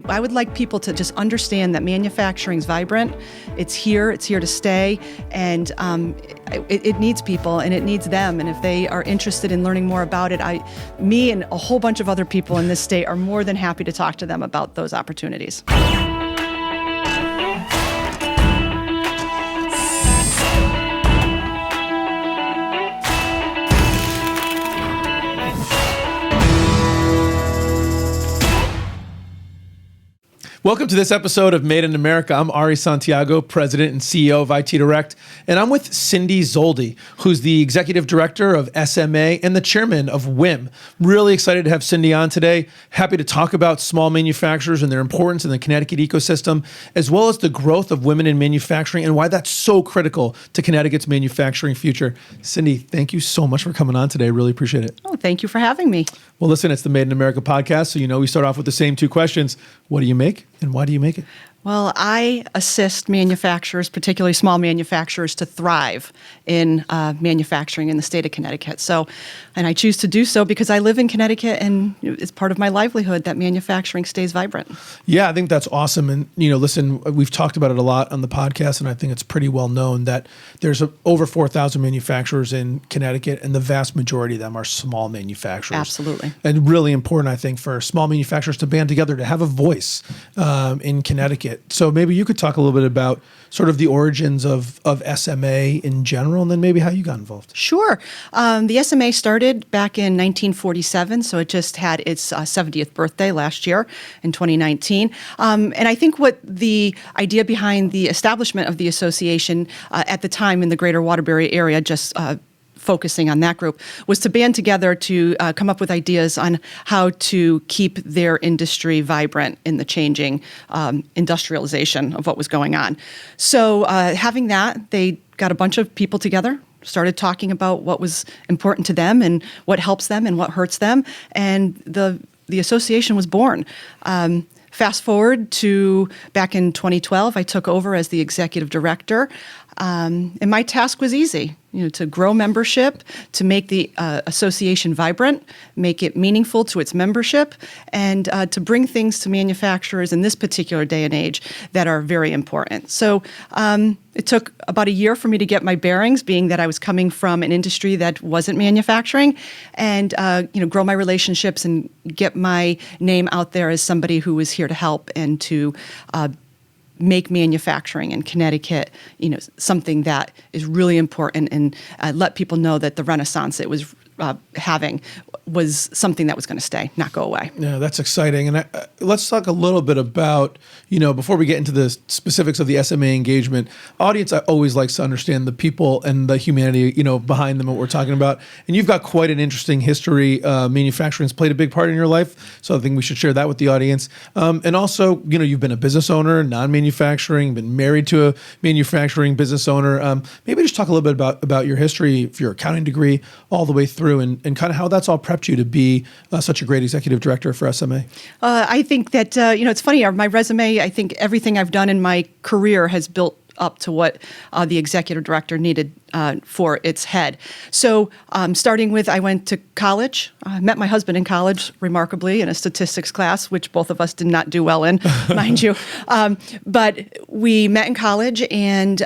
I would like people to just understand that manufacturing is vibrant. It's here to stay, and it needs people and it needs them. And if they are interested in learning more about it, me and a whole bunch of other people in this state are more than happy to talk to them about those opportunities. Welcome to this episode of Made in America. I'm Ari Santiago, President and CEO of IT Direct, and I'm with Cyndi Zoldy, who's the Executive Director of SMA and the Chairman of WIM. Really excited to have Cyndi on today. Happy to talk about small manufacturers and their importance in the Connecticut ecosystem, as well as the growth of women in manufacturing and why that's so critical to Connecticut's manufacturing future. Cyndi, thank you so much for coming on today. Really appreciate it. Oh, thank you for having me. Well, listen, it's the Made in America podcast, so we start off with the same two questions. What do you make and why do you make it? Well, I assist manufacturers, particularly small manufacturers, to thrive in manufacturing in the state of Connecticut. And I choose to do so because I live in Connecticut and it's part of my livelihood that manufacturing stays vibrant. Yeah, I think that's awesome. And, listen, we've talked about it a lot on the podcast, and I think it's pretty well known that there's over 4,000 manufacturers in Connecticut, and the vast majority of them are small manufacturers. Absolutely. And really important, I think, for small manufacturers to band together, to have a voice in Connecticut. So maybe you could talk a little bit about sort of the origins of SMA in general, and then maybe how you got involved. Sure. The SMA started back in 1947, so it just had its 70th birthday last year in 2019. And I think what the idea behind the establishment of the association at the time in the greater Waterbury area, just focusing on that group, was to band together to come up with ideas on how to keep their industry vibrant in the changing industrialization of what was going on. So having that, they got a bunch of people together, started talking about what was important to them and what helps them and what hurts them, and the association was born. Fast forward to back in 2012, I took over as the executive director, and my task was easy. To grow membership, to make the association vibrant, make it meaningful to its membership, and to bring things to manufacturers in this particular day and age that are very important. So it took about a year for me to get my bearings, being that I was coming from an industry that wasn't manufacturing, and grow my relationships and get my name out there as somebody who was here to help and to make manufacturing in Connecticut, something that is really important, and let people know that the renaissance it was having was something that was going to stay, not go away. Yeah, that's exciting. And let's talk a little bit about, before we get into the specifics of the SMA engagement, audience always likes to understand the people and the humanity, behind them, what we're talking about. And you've got quite an interesting history. Manufacturing's played a big part in your life. So I think we should share that with the audience. And also, you've been a business owner, non-manufacturing, been married to a manufacturing business owner. Maybe just talk a little bit about your history, your accounting degree, all the way through, and kind of how that's all prepped you to be such a great executive director for SMA. I think that, it's funny, my resume, I think everything I've done in my career has built up to what the executive director needed for its head. So starting with, I went to college, met my husband in college, remarkably, in a statistics class, which both of us did not do well in, mind you. But we met in college, and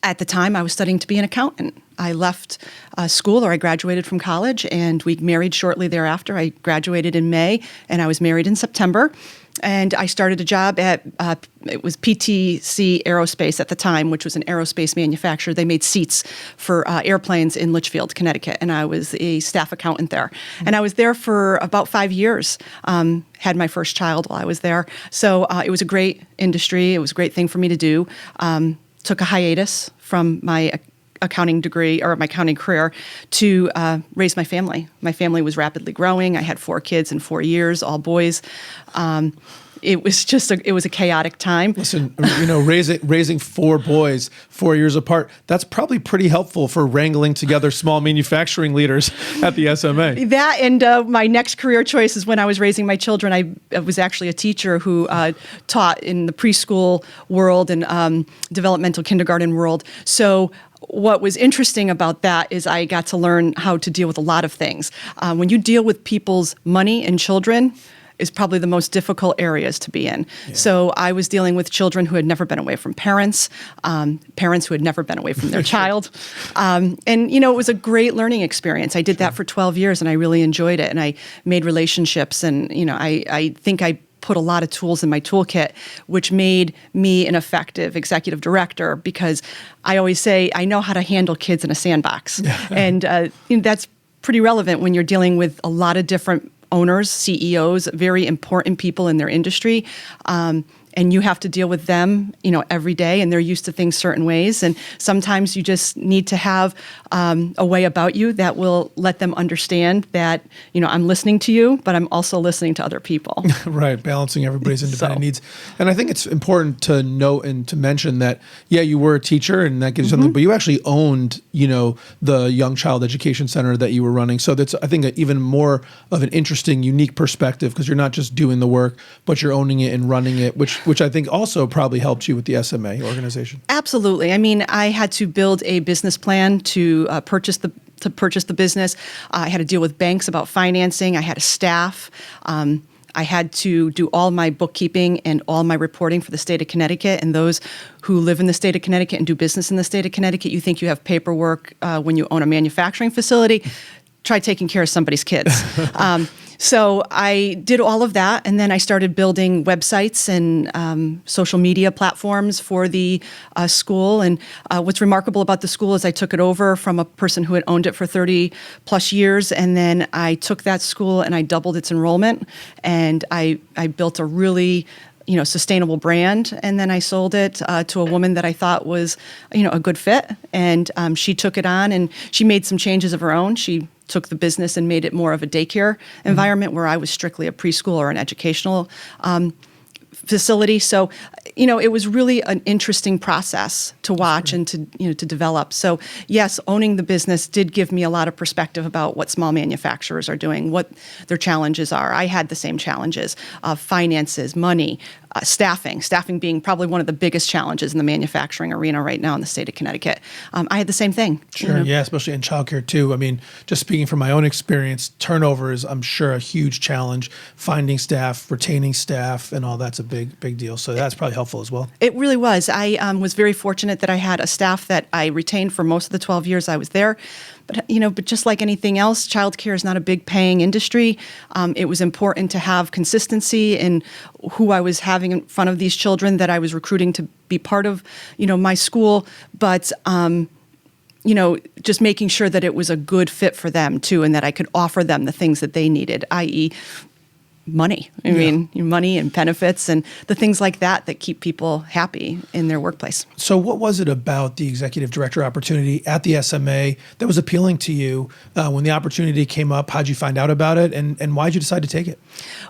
at the time I was studying to be an accountant. I left school, or I graduated from college, and we married shortly thereafter. I graduated in May, and I was married in September. And I started a job at, it was PTC Aerospace at the time, which was an aerospace manufacturer. They made seats for airplanes in Litchfield, Connecticut, and I was a staff accountant there. And I was there for about 5 years, had my first child while I was there. So it was a great industry. It was a great thing for me to do. Took a hiatus from my accounting degree or my accounting career to raise my family. My family was rapidly growing. I had 4 kids in 4 years, all boys. It was just it was a chaotic time. Listen, raising 4 boys 4 years apart, that's probably pretty helpful for wrangling together small manufacturing leaders at the SMA. That and my next career choice is when I was raising my children. I was actually a teacher who taught in the preschool world and developmental kindergarten world. So what was interesting about that is I got to learn how to deal with a lot of things. When you deal with people's money and children, is probably the most difficult areas to be in. So I was dealing with children who had never been away from parents, parents who had never been away from their child. And, it was a great learning experience. I did that for 12 years and I really enjoyed it. And I made relationships and, I think I put a lot of tools in my toolkit, which made me an effective executive director because I always say I know how to handle kids in a sandbox. And that's pretty relevant when you're dealing with a lot of different owners, CEOs, very important people in their industry. And you have to deal with them, every day, and they're used to things certain ways. And sometimes you just need to have a way about you that will let them understand that, I'm listening to you, but I'm also listening to other people. Right, balancing everybody's independent needs. And I think it's important to note and to mention that, you were a teacher and that gives you something, but you actually owned, the Young Child Education Center that you were running. So that's, I think, even more of an interesting, unique perspective because you're not just doing the work, but you're owning it and running it, which I think also probably helped you with the SMA organization. Absolutely. I mean, I had to build a business plan to purchase the business. I had to deal with banks about financing. I had a staff. I had to do all my bookkeeping and all my reporting for the state of Connecticut. And those who live in the state of Connecticut and do business in the state of Connecticut, you think you have paperwork when you own a manufacturing facility. Try taking care of somebody's kids. So I did all of that, and then I started building websites and social media platforms for the school. And what's remarkable about the school is I took it over from a person who had owned it for 30 plus years, and then I took that school and I doubled its enrollment, and I built a really sustainable brand. And then I sold it to a woman that I thought was, a good fit. And she took it on and she made some changes of her own. She took the business and made it more of a daycare environment where I was strictly a preschool or an educational facility. So, it was really an interesting process to watch and to develop. So, yes, owning the business did give me a lot of perspective about what small manufacturers are doing, what their challenges are. I had the same challenges of finances, money, staffing being probably one of the biggest challenges in the manufacturing arena right now in the state of Connecticut. I had the same thing. Sure, yeah, especially in childcare too. I mean, just speaking from my own experience, turnover is, I'm sure, a huge challenge. Finding staff, retaining staff, and all that's a big deal. So that's probably helpful as well. It really was. I was very fortunate that I had a staff that I retained for most of the 12 years I was there. But just like anything else, childcare is not a big paying industry. It was important to have consistency in who I was having in front of these children that I was recruiting to be part of, my school. But, just making sure that it was a good fit for them too, and that I could offer them the things that they needed, i.e., money. I mean, money and benefits and the things like that keep people happy in their workplace. So what was it about the executive director opportunity at the SMA that was appealing to you when the opportunity came up? How'd you find out about it and why'd you decide to take it?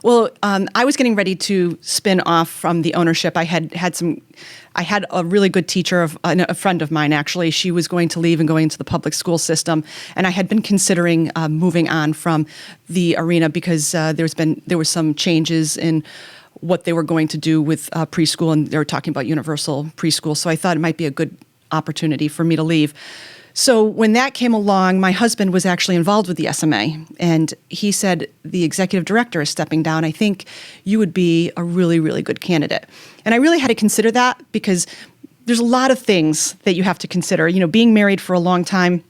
Well, I was getting ready to spin off from the ownership. I had a really good teacher, a friend of mine actually. She was going to leave and going into the public school system, and I had been considering moving on from the arena because there was some changes in what they were going to do with preschool, and they were talking about universal preschool. So I thought it might be a good opportunity for me to leave. So when that came along, my husband was actually involved with the SMA, and he said, the executive director is stepping down. I think you would be a really, really good candidate. And I really had to consider that because there's a lot of things that you have to consider. Being married for a long time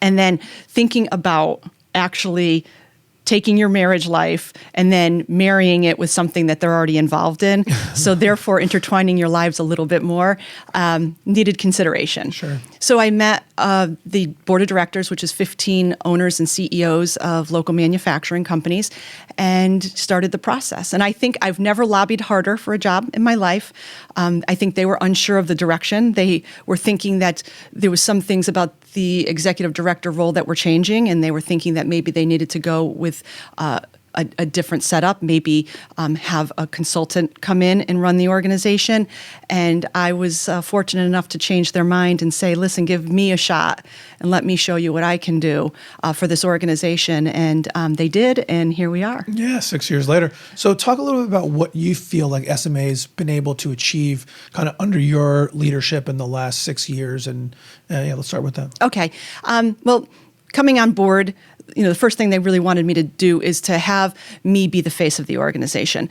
and then thinking about actually taking your marriage life and then marrying it with something that they're already involved in. So therefore, intertwining your lives a little bit more needed consideration. Sure. So I met the board of directors, which is 15 owners and CEOs of local manufacturing companies, and started the process. And I think I've never lobbied harder for a job in my life. I think they were unsure of the direction. They were thinking that there was some things about the executive director role that were changing, and they were thinking that maybe they needed to go with a different setup, maybe have a consultant come in and run the organization. And I was fortunate enough to change their mind and say, listen, give me a shot and let me show you what I can do for this organization. And they did, and here we are. Yeah, 6 years later. So talk a little bit about what you feel like SMA's been able to achieve kind of under your leadership in the last 6 years. And let's start with that. Okay. Well, coming on board, the first thing they really wanted me to do is to have me be the face of the organization.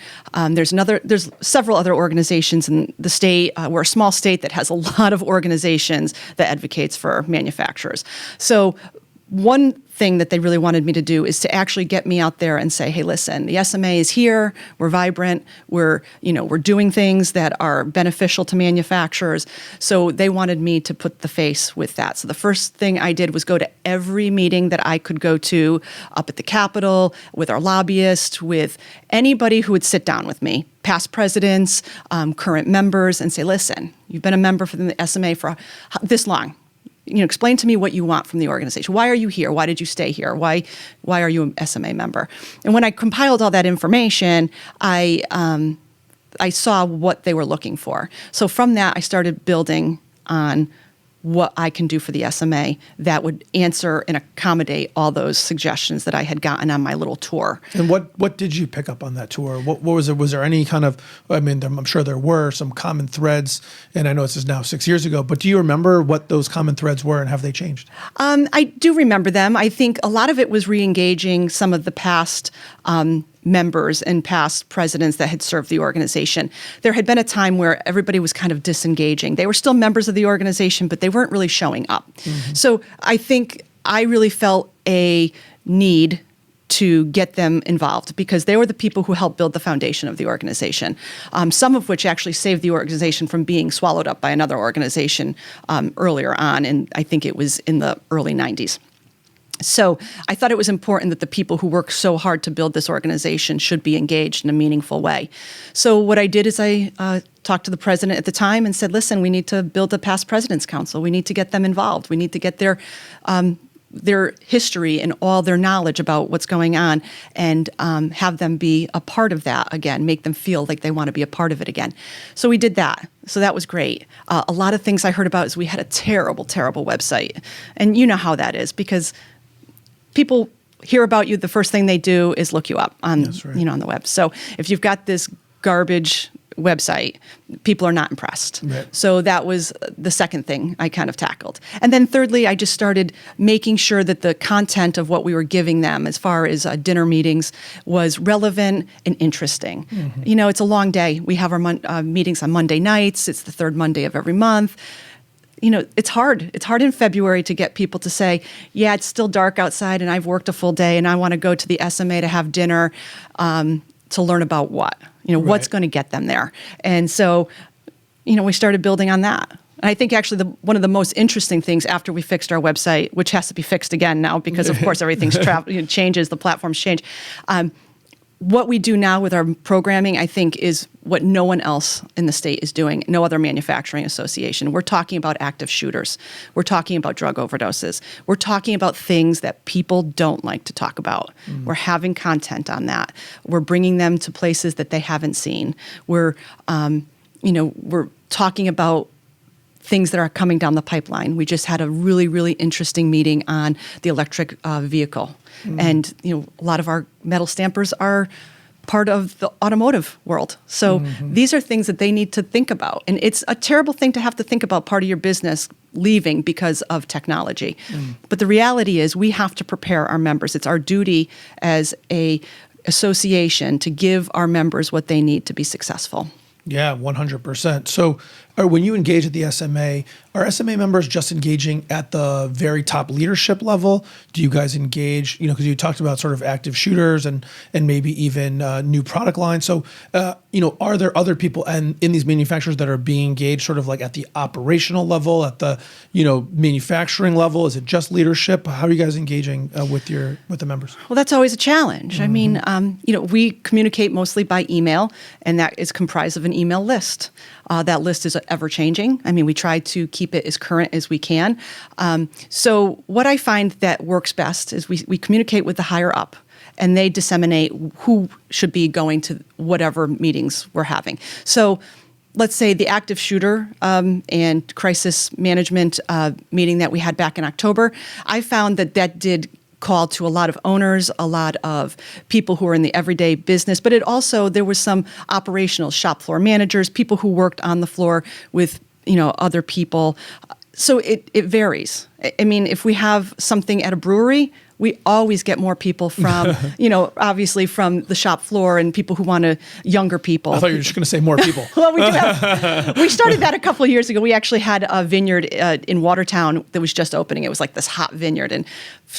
There's several other organizations in the state. We're a small state that has a lot of organizations that advocates for manufacturers. So one thing that they really wanted me to do is to actually get me out there and say, hey, listen, the SMA is here, we're vibrant, we're doing things that are beneficial to manufacturers. So they wanted me to put the face with that. So the first thing I did was go to every meeting that I could go to up at the Capitol, with our lobbyists, with anybody who would sit down with me, past presidents, current members, and say, listen, you've been a member for the SMA for this long. Explain to me what you want from the organization. Why are you here? Why did you stay here? Why are you an SMA member? And when I compiled all that information, I saw what they were looking for. So from that, I started building on what I can do for the SMA that would answer and accommodate all those suggestions that I had gotten on my little tour. And what did you pick up on that tour? What was it? Was there any kind of, I'm sure there were some common threads, and I know this is now 6 years ago, but do you remember what those common threads were and have they changed? I do remember them. I think a lot of it was re-engaging some of the past members and past presidents that had served the organization. There had been a time where everybody was kind of disengaging. They were still members of the organization, but they weren't really showing up. Mm-hmm. So I think I really felt a need to get them involved because they were the people who helped build the foundation of the organization, some of which actually saved the organization from being swallowed up by another organization earlier on, and I think it was in the early 90s. So I thought it was important that the people who worked so hard to build this organization should be engaged in a meaningful way. So what I did is I talked to the president at the time and said, listen, we need to build a past president's council. We need to get them involved. We need to get their history and all their knowledge about what's going on and have them be a part of that again, make them feel like they want to be a part of it again. So we did that. So that was great. A lot of things I heard about is we had a terrible, terrible website. And you know how that is because people hear about you, the first thing they do is look you up on, on the web. So if you've got this garbage website, people are not impressed. Right. So that was the second thing I kind of tackled. And then thirdly, I just started making sure that the content of what we were giving them as far as dinner meetings was relevant and interesting. Mm-hmm. It's a long day. We have our meetings on Monday nights. It's the third Monday of every month. It's hard. It's hard in February to get people to say, yeah, it's still dark outside and I've worked a full day and I want to go to the SMA to have dinner to learn about what? What's going to get them there? And so, we started building on that. And I think actually one of the most interesting things after we fixed our website, which has to be fixed again now because, of course, everything's changes, the platforms change. What we do now with our programming, I think, is what no one else in the state is doing, no other manufacturing association. We're talking about active shooters. We're talking about drug overdoses. We're talking about things that people don't like to talk about. Mm. We're having content on that. We're bringing them to places that they haven't seen. We're talking about things that are coming down the pipeline. We just had a really, really interesting meeting on the electric vehicle. Mm. And, a lot of our metal stampers are part of the automotive world. So these are things that they need to think about. And it's a terrible thing to have to think about part of your business leaving because of technology. Mm. But the reality is we have to prepare our members. It's our duty as a association to give our members what they need to be successful. Yeah, 100%. So when you engage at the SMA, are SMA members just engaging at the very top leadership level? Do you guys engage, because you talked about sort of active shooters and maybe even new product lines. So, are there other people in these manufacturers that are being engaged sort of like at the operational level, at the, manufacturing level? Is it just leadership? How are you guys engaging with the members? Well, that's always a challenge. Mm-hmm. I mean, we communicate mostly by email, and that is comprised of an email list. That list is ever-changing. I mean, we try to keep it as current as we can. So what I find that works best is we communicate with the higher up, and they disseminate who should be going to whatever meetings we're having. So let's say the active shooter and crisis management meeting that we had back in October, I found that did call to a lot of owners, a lot of people who are in the everyday business, but there was some operational shop floor managers, people who worked on the floor with, other people. So it varies. I mean, if we have something at a brewery, we always get more people from, obviously from the shop floor and people who want to, younger people. I thought you were just going to say more people. Well, we do have, we started that a couple of years ago. We actually had a vineyard in Watertown that was just opening. It was like this hot vineyard. And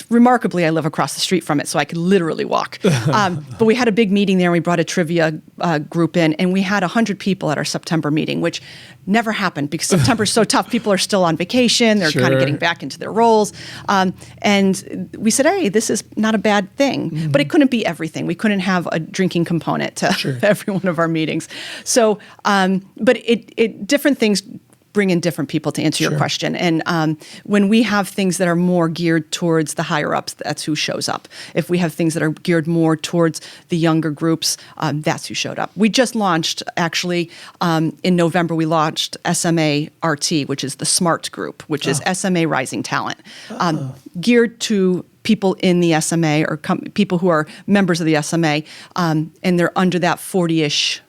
remarkably, I live across the street from it, so I could literally walk. But we had a big meeting there, and we brought a trivia group in, and we had 100 people at our September meeting, which never happened because September is so tough. People are still on vacation. They're kind of getting back into their roles. And we said, hey, this is not a bad thing. But it couldn't be everything. We couldn't have a drinking component to every one of our meetings. So, but it different things bring in different people, to answer your question. And when we have things that are more geared towards the higher ups, that's who shows up. If we have things that are geared more towards the younger groups, that's who showed up. We just launched, actually, in November, we launched SMA RT, which is the SMART group, which is SMA Rising Talent, geared to people in the SMA or people who are members of the SMA, and they're under that 40-ish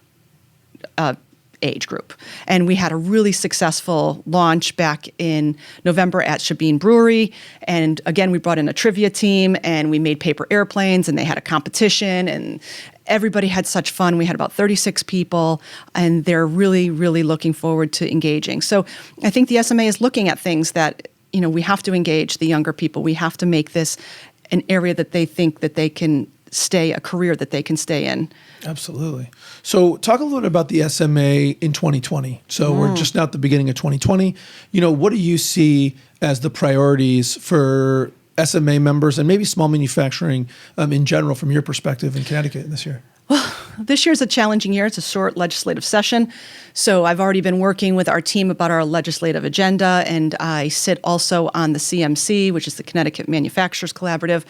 age group. And we had a really successful launch back in November at Shabine Brewery. And again, we brought in a trivia team and we made paper airplanes and they had a competition and everybody had such fun. We had about 36 people and they're really, really looking forward to engaging. So I think the SMA is looking at things that, we have to engage the younger people. We have to make this an area that they think that they can stay, a career that they can stay in. Absolutely. So talk a little bit about the SMA in 2020. So we're just now at the beginning of 2020. What do you see as the priorities for SMA members and maybe small manufacturing in general from your perspective in Connecticut this year? Well, this year's a challenging year. It's a short legislative session. So I've already been working with our team about our legislative agenda, and I sit also on the CMC, which is the Connecticut Manufacturers Collaborative.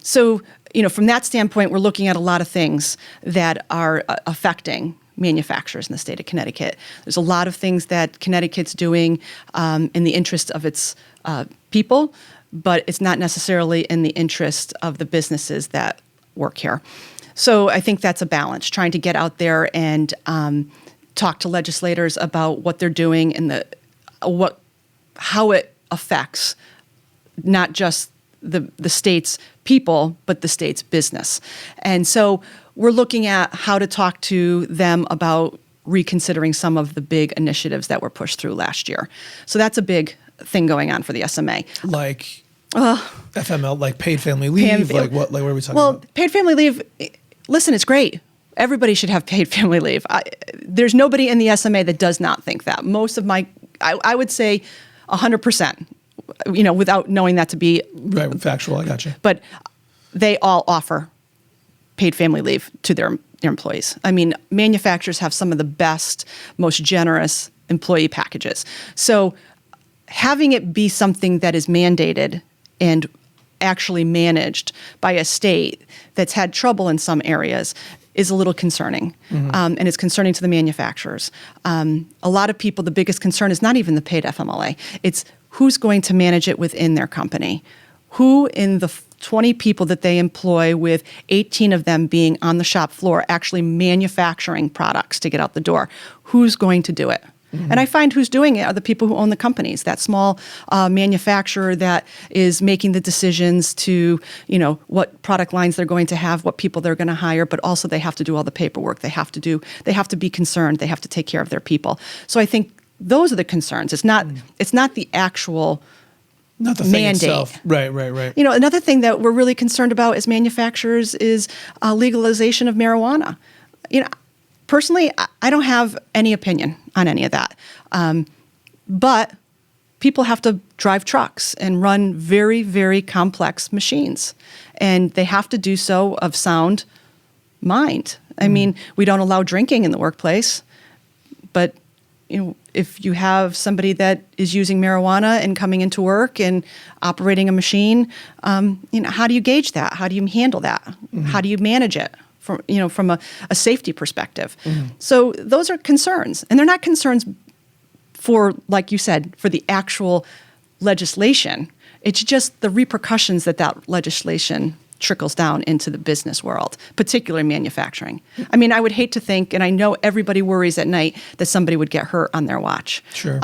So, from that standpoint, we're looking at a lot of things that are affecting manufacturers in the state of Connecticut. There's a lot of things that Connecticut's doing in the interest of its people, but it's not necessarily in the interest of the businesses that work here. So I think that's a balance, trying to get out there and talk to legislators about what they're doing and how it affects not just the state's people, but the state's business. And so we're looking at how to talk to them about reconsidering some of the big initiatives that were pushed through last year. So that's a big thing going on for the SMA. Like FML, like paid family leave, what are we talking about? Well, paid family leave, listen, it's great. Everybody should have paid family leave. There's nobody in the SMA that does not think that. Most of I would say 100%. Without knowing that to be factual, I got you. But they all offer paid family leave to their employees. I mean, manufacturers have some of the best, most generous employee packages. So having it be something that is mandated and actually managed by a state that's had trouble in some areas is a little concerning. And it's concerning to the manufacturers. A lot of people, the biggest concern is not even the paid FMLA. It's who's going to manage it within their company. Who in the 20 people that they employ, with 18 of them being on the shop floor actually manufacturing products to get out the door, who's going to do it? And I find who's doing it are the people who own the companies, that small manufacturer that is making the decisions to, what product lines they're going to have, what people they're going to hire, but also they have to do all the paperwork. They have to be concerned. They have to take care of their people. So I think those are the concerns. It's not the actual not the thing mandate itself. Right. Another thing that we're really concerned about as manufacturers is legalization of marijuana. Personally, I don't have any opinion on any of that. But people have to drive trucks and run very, very complex machines. And they have to do so of sound mind. I mean, we don't allow drinking in the workplace, but if you have somebody that is using marijuana and coming into work and operating a machine, how do you gauge that? How do you handle that? How do you manage it from a safety perspective? So those are concerns, and they're not concerns for, like you said, for the actual legislation. It's just the repercussions that legislation trickles down into the business world, particularly manufacturing. I mean, I would hate to think, and I know everybody worries at night, that somebody would get hurt on their watch. Sure.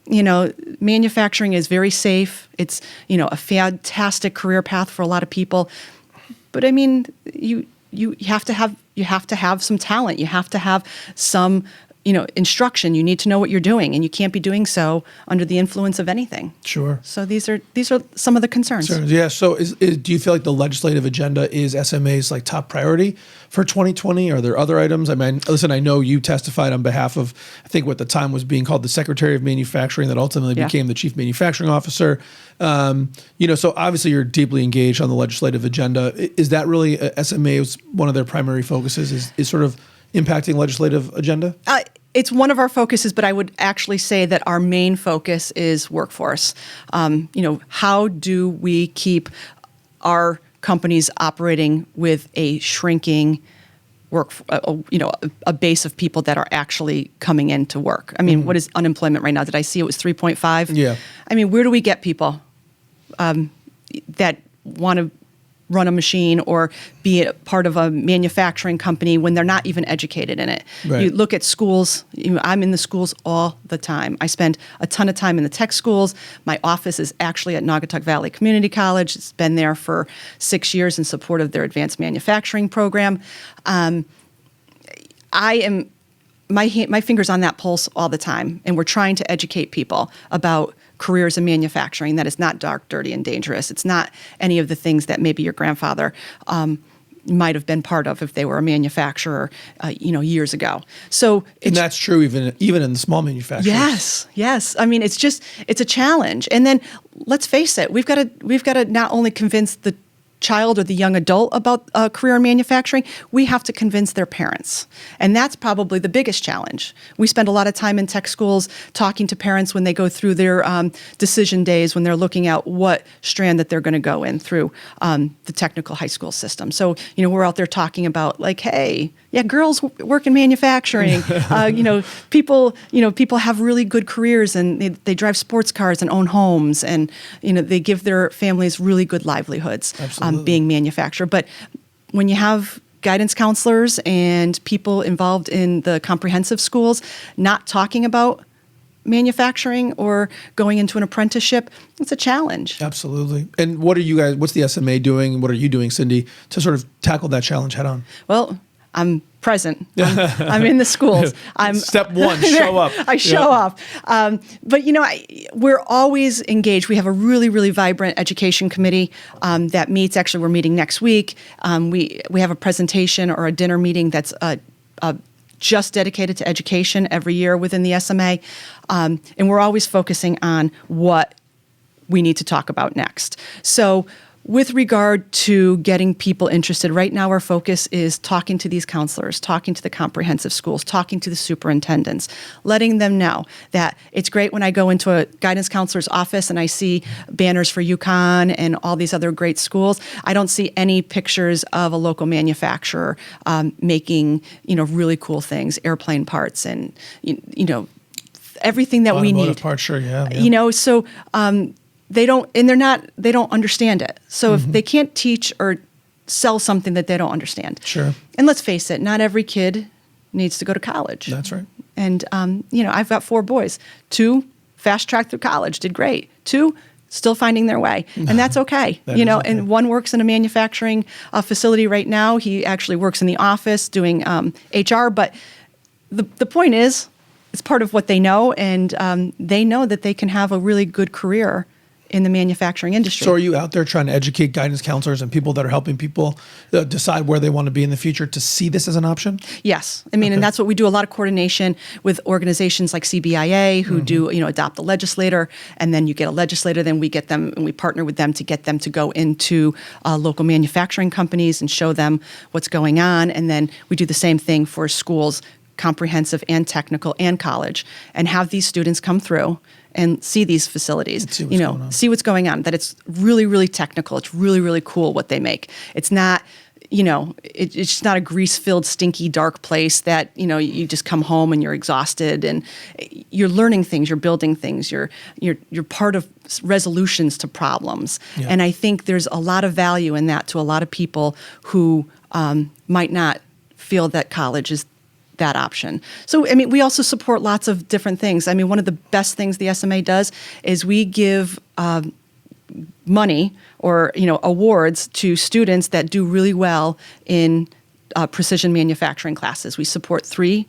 manufacturing is very safe. It's, a fantastic career path for a lot of people. But I mean, you have to have some talent. You have to have some, instruction. You need to know what you're doing, and you can't be doing so under the influence of anything. Sure. So these are some of the concerns. Yeah. So do you feel like the legislative agenda is SMA's like top priority for 2020? Are there other items? I mean, listen, I know you testified on behalf of, I think what the time was being called the Secretary of Manufacturing that ultimately became the Chief Manufacturing Officer. So obviously you're deeply engaged on the legislative agenda. Is that really SMA was one of their primary focuses is sort of impacting legislative agenda? It's one of our focuses, but I would actually say that our main focus is workforce. How do we keep our companies operating with a shrinking a base of people that are actually coming in to work? I mean, what is unemployment right now? Did I see it was 3.5? Yeah. I mean, where do we get people that want to run a machine or be a part of a manufacturing company when they're not even educated in it? Right. You look at schools. I'm in the schools all the time. I spend a ton of time in the tech schools. My office is actually at Naugatuck Valley Community College. It's been there for 6 years in support of their advanced manufacturing program. My finger's on that pulse all the time, and we're trying to educate people about careers in manufacturing, that is not dark, dirty, and dangerous. It's not any of the things that maybe your grandfather might have been part of if they were a manufacturer, years ago. So, and that's true even in the small manufacturers. Yes. I mean, it's a challenge. And then let's face it, we've got to not only convince the child or the young adult about a career in manufacturing, we have to convince their parents. And that's probably the biggest challenge. We spend a lot of time in tech schools talking to parents when they go through their decision days, when they're looking at what strand that they're going to go in through the technical high school system. So, we're out there talking about like, hey, yeah, girls work in manufacturing. People have really good careers, and they drive sports cars and own homes, and, they give their families really good livelihoods. Being manufactured. But when you have guidance counselors and people involved in the comprehensive schools not talking about manufacturing or going into an apprenticeship, it's a challenge. Absolutely. And what's the SMA doing? What are you doing, Cyndi, to sort of tackle that challenge head on? Well, I'm present. I'm in the schools. Step one, show up. I show up. But, we're always engaged. We have a really, really vibrant education committee that meets. Actually, we're meeting next week. We have a presentation or a dinner meeting that's just dedicated to education every year within the SMA. And we're always focusing on what we need to talk about next. So with regard to getting people interested, right now our focus is talking to these counselors, talking to the comprehensive schools, talking to the superintendents, letting them know that it's great when I go into a guidance counselor's office and I see banners for UConn and all these other great schools. I don't see any pictures of a local manufacturer making, really cool things, airplane parts and, everything that we need. Automotive parts, sure, yeah. So they don't understand it. So if they can't teach or sell something that they don't understand. Sure. And let's face it, not every kid needs to go to college. That's right. And, I've got 4 boys. 2 fast-tracked through college, did great. 2 still finding their way. And that's okay. Okay. And one works in a manufacturing facility right now. He actually works in the office doing HR. But the point is, it's part of what they know. And they know that they can have a really good career in the manufacturing industry. So are you out there trying to educate guidance counselors and people that are helping people decide where they want to be in the future to see this as an option? Yes. And that's what we do, a lot of coordination with organizations like CBIA who do, adopt the legislator, and then you get a legislator, then we get them and we partner with them to get them to go into local manufacturing companies and show them what's going on. And then we do the same thing for schools, comprehensive and technical and college, and have these students come through and see these facilities, see what's going on, that it's really, really technical. It's really, really cool what they make. It's not, it's just not a grease-filled, stinky, dark place that, you just come home and you're exhausted and you're learning things, you're building things, you're part of resolutions to problems. Yeah. And I think there's a lot of value in that to a lot of people who might not feel that college is that option. So, I mean, we also support lots of different things. I mean, one of the best things the SMA does is we give money or, awards to students that do really well in precision manufacturing classes. We support 3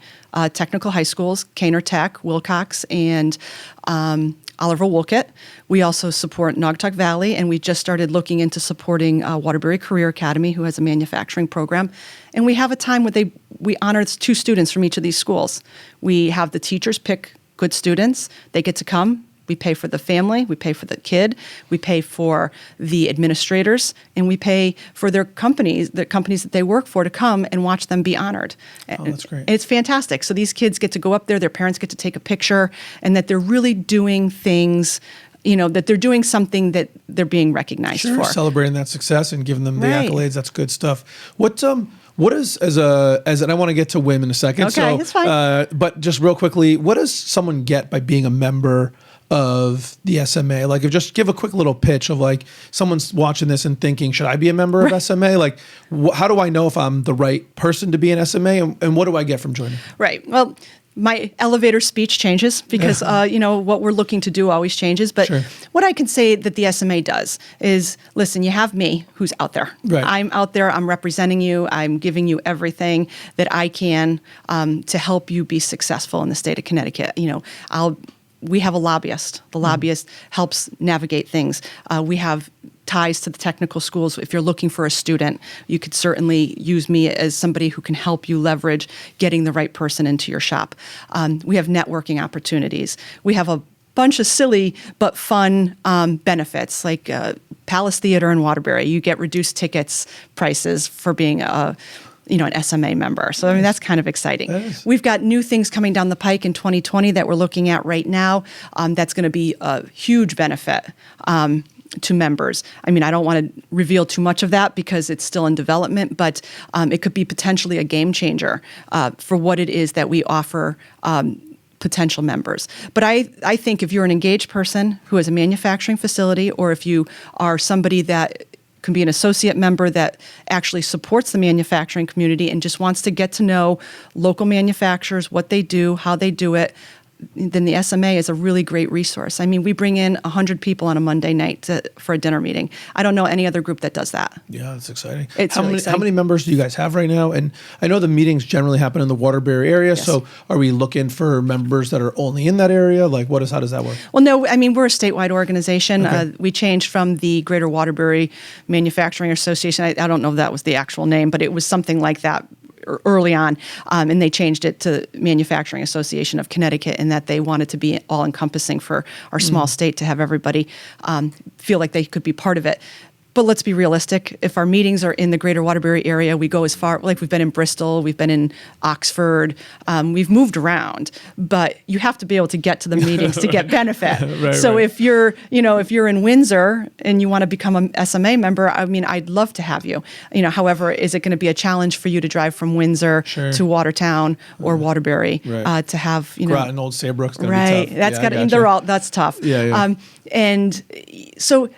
technical high schools, Kaner Tech, Wilcox, and Oliver Wolcott. We also support Naugatuck Valley, and we just started looking into supporting Waterbury Career Academy, who has a manufacturing program. And we have a time where we honor 2 students from each of these schools. We have the teachers pick good students. They get to come. We pay for the family, we pay for the kid, we pay for the administrators, and we pay for their companies, the companies that they work for, to come and watch them be honored. Oh, that's great. And it's fantastic. So these kids get to go up there, their parents get to take a picture, and that they're really doing things, that they're doing something that they're being recognized for. Celebrating that success and giving them the Right. accolades. That's good stuff. What is and I want to get to Wim in a second. Okay, that's fine. But just real quickly, what does someone get by being a member of the SMA? Like, if just give a quick little pitch of, like, someone's watching this and thinking, should I be a member of SMA? Like, how do I know if I'm the right person to be an SMA, and what do I get from joining? Right. Well, my elevator speech changes because, what we're looking to do always changes. But Sure. what I can say that the SMA does is, listen, you have me who's out there. Right. I'm out there. I'm representing you. I'm giving you everything that I can to help you be successful in the state of Connecticut. We have a lobbyist. The lobbyist helps navigate things. We have ties to the technical schools. If you're looking for a student, you could certainly use me as somebody who can help you leverage getting the right person into your shop. We have networking opportunities. We have a bunch of silly but fun benefits, like Palace Theater in Waterbury. You get reduced tickets prices for being an SMA member. So, I mean, that's kind of exciting. We've got new things coming down the pike in 2020 that we're looking at right now. That's going to be a huge benefit to members. I mean, I don't want to reveal too much of that because it's still in development, but it could be potentially a game changer for what it is that we offer potential members. But I think if you're an engaged person who has a manufacturing facility, or if you are somebody that can be an associate member that actually supports the manufacturing community and just wants to get to know local manufacturers, what they do, how they do it, then the SMA is a really great resource. I mean, we bring in 100 people on a Monday night for a dinner meeting. I don't know any other group that does that. Yeah, that's exciting. It's how really many exciting. How many members do you guys have right now? And I know the meetings generally happen in the Waterbury area. Yes. So are we looking for members that are only in that area? Like, how does that work? Well, no, I mean, we're a statewide organization. Okay. We changed from the Greater Waterbury Manufacturing Association. I don't know if that was the actual name, but it was something like that early on, and they changed it to Manufacturing Association of Connecticut, in that they wanted to be all-encompassing for our small state, to have everybody feel like they could be part of it. But let's be realistic. If our meetings are in the Greater Waterbury area, we go as far, like we've been in Bristol, we've been in Oxford, we've moved around, but you have to be able to get to the meetings to get benefit. Right. If you're in Windsor and you want to become a SMA member, I mean, I'd love to have you. However, is it going to be a challenge for you to drive from Windsor Sure. to Watertown or Waterbury Right. to have, Groton, Old Saybrook's going to right? be tough. That's Yeah, got I gotcha. they're all that's tough. Yeah. And so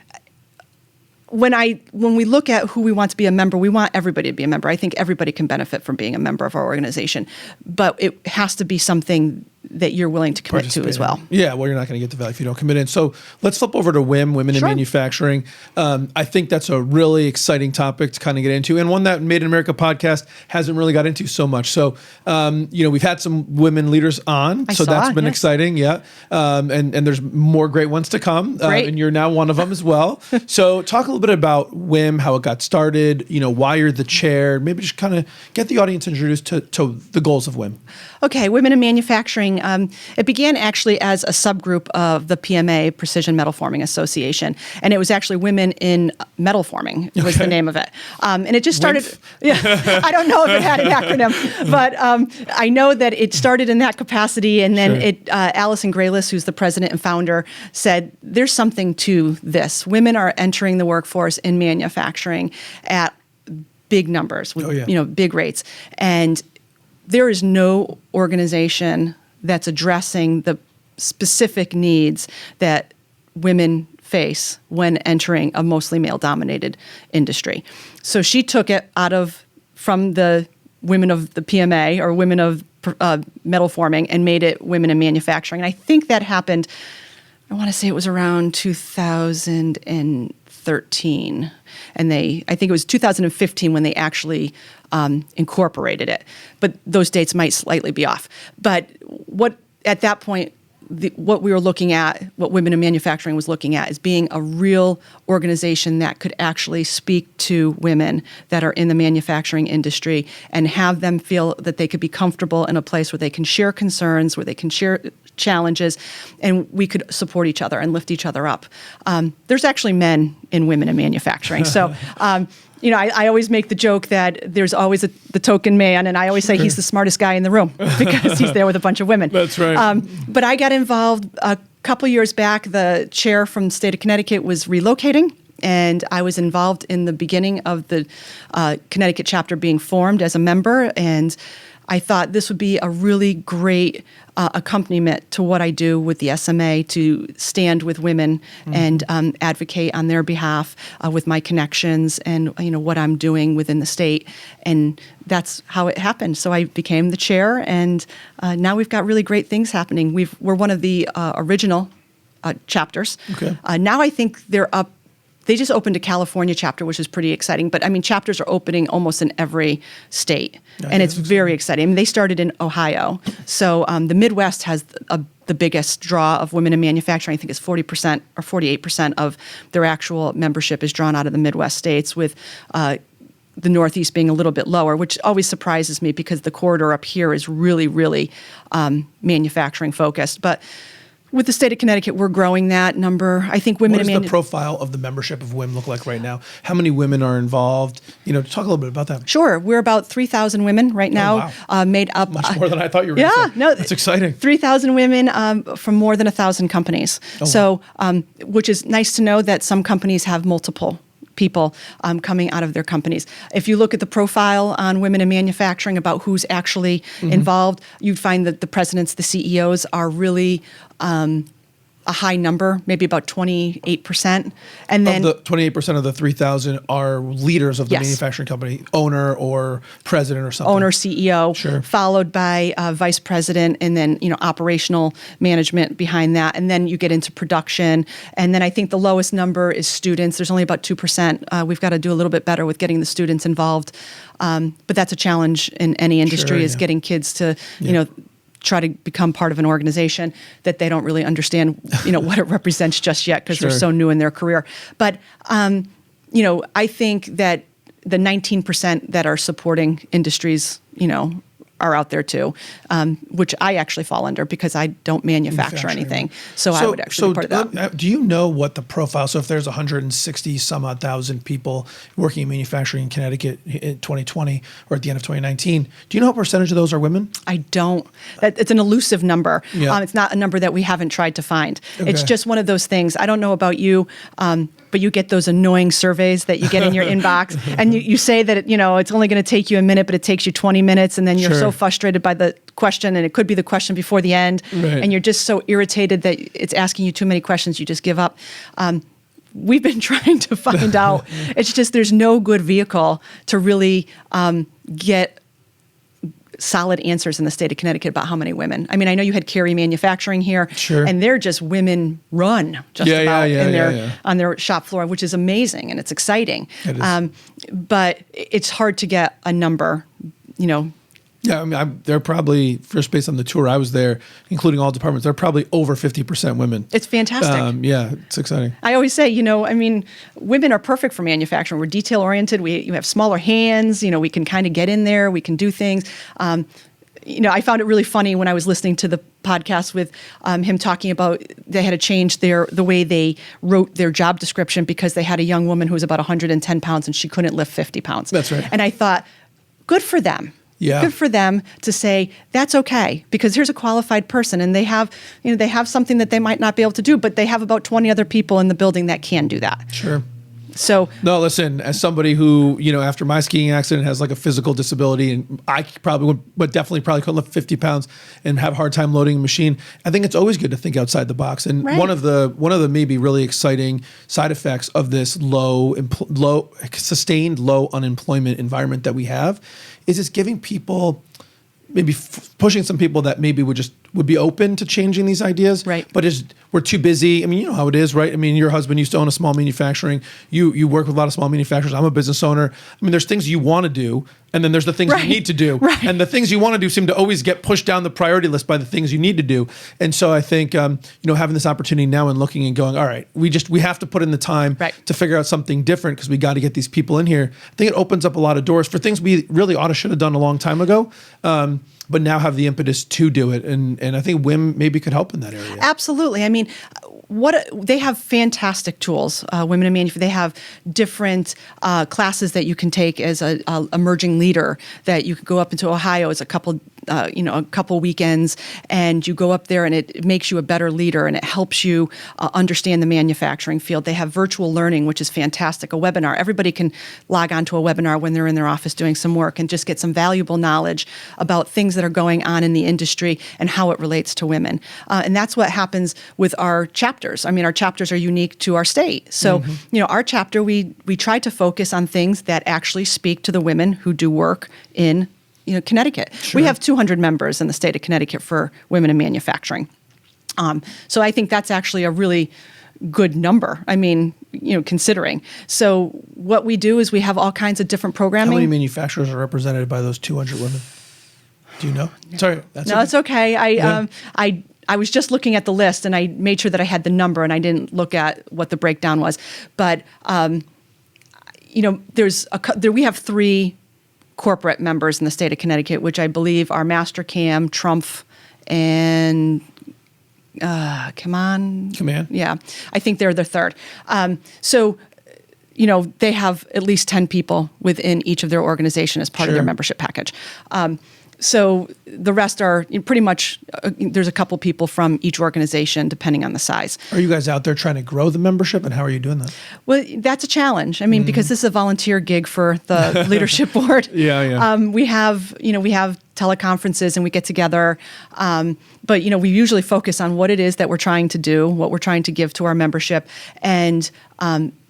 when we look at who we want to be a member, we want everybody to be a member. I think everybody can benefit from being a member of our organization, but it has to be something that you're willing to commit to as well. Yeah, well, you're not going to get the value if you don't commit in. So let's flip over to Wim, Women in Sure. Manufacturing. I think that's a really exciting topic to kind of get into, and one that Made in America podcast hasn't really got into so much. So, we've had some women leaders on, so that's been yes. exciting. Yeah, and there's more great ones to come, Great. and you're now one of them as well. So talk a little bit about Wim, how it got started, why you're the chair, maybe just kind of get the audience introduced to the goals of Wim. Okay, Women in Manufacturing. It began actually as a subgroup of the PMA, Precision Metal Forming Association, and it was actually Women in Metal Forming was the name of it. And it just started. Yeah, I don't know if it had an acronym, but I know that it started in that capacity, and then Sure. Allison Graylis, who's the president and founder, said there's something to this. Women are entering the workforce in manufacturing at big numbers, with big rates, and there is no organization that's addressing the specific needs that women face when entering a mostly male-dominated industry. So she took it from the women of the PMA or women of metal forming and made it Women in Manufacturing. And I think that happened, I want to say it was around 2013. And I think it was 2015 when they actually incorporated it. But those dates might slightly be off. But at that point, what we were looking at, what Women in Manufacturing was looking at, is being a real organization that could actually speak to women that are in the manufacturing industry and have them feel that they could be comfortable in a place where they can share concerns, where they can share challenges, and we could support each other and lift each other up. There's actually men in Women in Manufacturing. So, I always make the joke that there's always the token man, and I always say he's the smartest guy in the room because he's there with a bunch of women. That's right. But I got involved a couple years back. The chair from the state of Connecticut was relocating, and I was involved in the beginning of the Connecticut chapter being formed as a member, and I thought this would be a really great accompaniment to what I do with the SMA to stand with women and advocate on their behalf with my connections and what I'm doing within the state. And that's how it happened. So I became the chair, and now we've got really great things happening. We're one of the original chapters. Okay. Now I think they're up. They just opened a California chapter, which is pretty exciting. But, chapters are opening almost in every state, and it's very exciting. I mean, they started in Ohio. So the Midwest has the biggest draw of Women in Manufacturing. I think it's 40% or 48% of their actual membership is drawn out of the Midwest states, with the Northeast being a little bit lower, which always surprises me because the corridor up here is really, really manufacturing focused. But with the state of Connecticut, we're growing that number. I think women. What does the profile of the membership of WIM look like right now? How many women are involved? Talk a little bit about that. Sure, we're about 3,000 women right now. Oh, wow. Made up much more than I thought you were going to say. No, that's exciting. 3,000 women from more than 1,000 companies. Oh, so, which is nice to know that some companies have multiple people coming out of their companies. If you look at the profile on Women in Manufacturing about who's actually involved, you'd find that the presidents, the CEOs are really a high number, maybe about 28%. And then of the 28% of the 3,000 are leaders of the Yes. manufacturing company, owner or president or something. owner, CEO, Sure. followed by vice president, and then operational management behind that, and then you get into production, and then I think the lowest number is students. There's only about 2%. We've got to do a little bit better with getting the students involved, but that's a challenge in any industry, Sure, is yeah. getting kids to try to become part of an organization that they don't really understand what it represents just yet, because they're Sure. so new in their career. But I think that the 19% that are supporting industries, are out there too, which I actually fall under because I don't manufacture anything. So I would actually be part of that. Do you know what the profile? So if there's 160 some odd thousand people working in manufacturing in Connecticut in 2020 or at the end of 2019, do you know what percentage of those are women? I don't. It's an elusive number. Yeah. It's not a number that we haven't tried to find. It's Okay. just one of those things. I don't know about you, but you get those annoying surveys that you get in your inbox, and you say that it's only going to take you a minute, but it takes you 20 minutes, and then you're Sure. so frustrated by the question, and it could be the question before the end, Right. and you're just so irritated that it's asking you too many questions, you just give up. We've been trying to find out. It's just there's no good vehicle to really get solid answers in the state of Connecticut about how many women. I mean, I know you had Carey Manufacturing here, Sure. and they're just women run just Yeah, about yeah. on their shop floor, which is amazing and it's exciting. It is. But it's hard to get a number, Yeah, I mean, they're probably, just based on the tour I was there, including all departments, they're probably over 50% women. It's fantastic. Yeah, it's exciting. I always say, women are perfect for manufacturing. We're detail oriented. You have smaller hands. We can kind of get in there. We can do things. I found it really funny when I was listening to the podcast with him talking about they had to change the way they wrote their job description because they had a young woman who was about 110 pounds and she couldn't lift 50 pounds. That's right. And I thought, good for them. Yeah. Good for them to say that's okay because here's a qualified person and they have something that they might not be able to do, but they have about 20 other people in the building that can do that. Sure. So no, listen, as somebody who, after my skiing accident has like a physical disability, and I definitely couldn't lift 50 pounds and have a hard time loading a machine. I think it's always good to think outside the box. And Right. one of the maybe really exciting side effects of this sustained low unemployment environment that we have is it's giving people maybe pushing some people that maybe would be open to changing these ideas, right? But we're too busy. I mean, you know how it is, right? I mean, your husband used to own a small manufacturing. You work with a lot of small manufacturers. I'm a business owner. I mean, there's things you want to do, and then there's the things you need to do, right? And the things you want to do seem to always get pushed down the priority list by the things you need to do. And so I think having this opportunity now and looking and going, all right, we have to put in the time to figure out something different because we got to get these people in here. I think it opens up a lot of doors for things we really should have done a long time ago. But now have the impetus to do it. And I think Wim maybe could help in that area. Absolutely. I mean, they have fantastic tools, Women in Manufacturing. They have different classes that you can take as a emerging leader, that you could go up into Ohio as a couple weekends, and you go up there and it makes you a better leader and it helps you understand the manufacturing field. They have virtual learning, which is fantastic, a webinar. Everybody can log on to a webinar when they're in their office doing some work and just get some valuable knowledge about things that are going on in the industry and how it relates to women. And that's what happens with our chapters. I mean, our chapters are unique to our state. So, our chapter, we try to focus on things that actually speak to the women who do work in Connecticut. Sure. We have 200 members in the state of Connecticut for Women in Manufacturing. So I think that's actually a really good number. I mean, considering. So what we do is we have all kinds of different programming. How many manufacturers are represented by those 200 women? Do you know? Sorry. It's okay. I was just looking at the list and I made sure that I had the number and I didn't look at what the breakdown was. But, we have 3 corporate members in the state of Connecticut, which I believe are Mastercam, Trumpf, and Command. Yeah, I think they're the third. They have at least 10 people within each of their organization as part of their membership package. So the rest are pretty much, there's a couple people from each organization, depending on the size. Are you guys out there trying to grow the membership, and how are you doing that? Well, that's a challenge. I mean, because this is a volunteer gig for the leadership board. Yeah. We have teleconferences and we get together. But, we usually focus on what it is that we're trying to do, what we're trying to give to our membership. And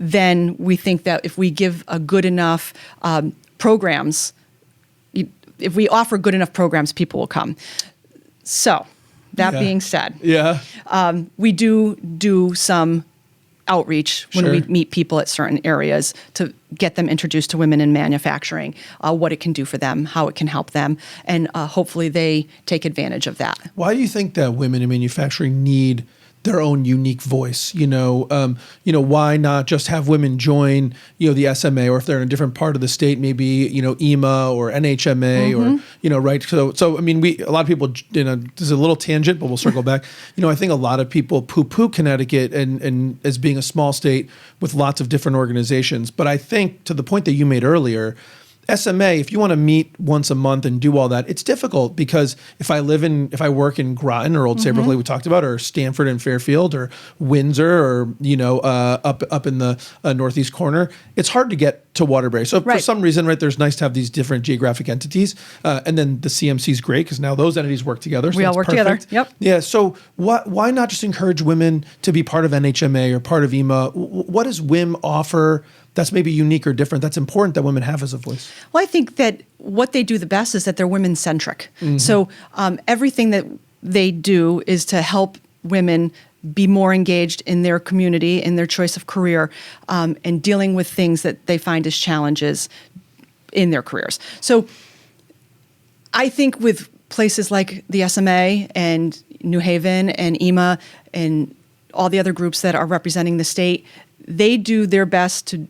then we think that if we give a good enough programs, if we offer good enough programs, people will come. So, that being said, we do some outreach when we meet people at certain areas to get them introduced to women in manufacturing, what it can do for them, how it can help them, and hopefully they take advantage of that. Why do you think that women in manufacturing need their own unique voice? Why not just have women join, the SMA, or if they're in a different part of the state, maybe, EMA or NHMA or, right? So, I mean, a lot of people, this is a little tangent, but we'll circle back. I think a lot of people poo-poo Connecticut and as being a small state with lots of different organizations. But I think to the point that you made earlier, SMA, if you want to meet once a month and do all that, it's difficult because if I work in Groton or Old Saybrook, like we talked about, or Stamford and Fairfield or Windsor or, up in the northeast corner, it's hard to get to Waterbury. So for some reason, there's nice to have these different geographic entities. And then the CMC is great because now those entities work together. So we all work together. Yep. Yeah. So why not just encourage women to be part of NHMA or part of EMA? What does WIM offer that's maybe unique or different, that's important that women have as a voice? Well, I think that what they do the best is that they're women-centric. So everything that they do is to help women be more engaged in their community, in their choice of career, and dealing with things that they find as challenges in their careers. So I think with places like the SMA and New Haven and EMA and all the other groups that are representing the state, they do their best to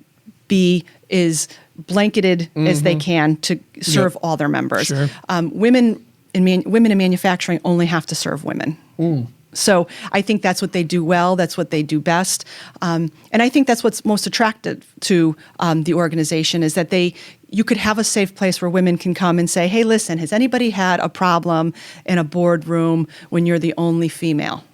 be as blanketed as they can to serve all their members. Sure. Women in manufacturing only have to serve women. So I think that's what they do well. That's what they do best. And I think that's what's most attractive to the organization is that you could have a safe place where women can come and say, hey, listen, has anybody had a problem in a boardroom when you're the only female?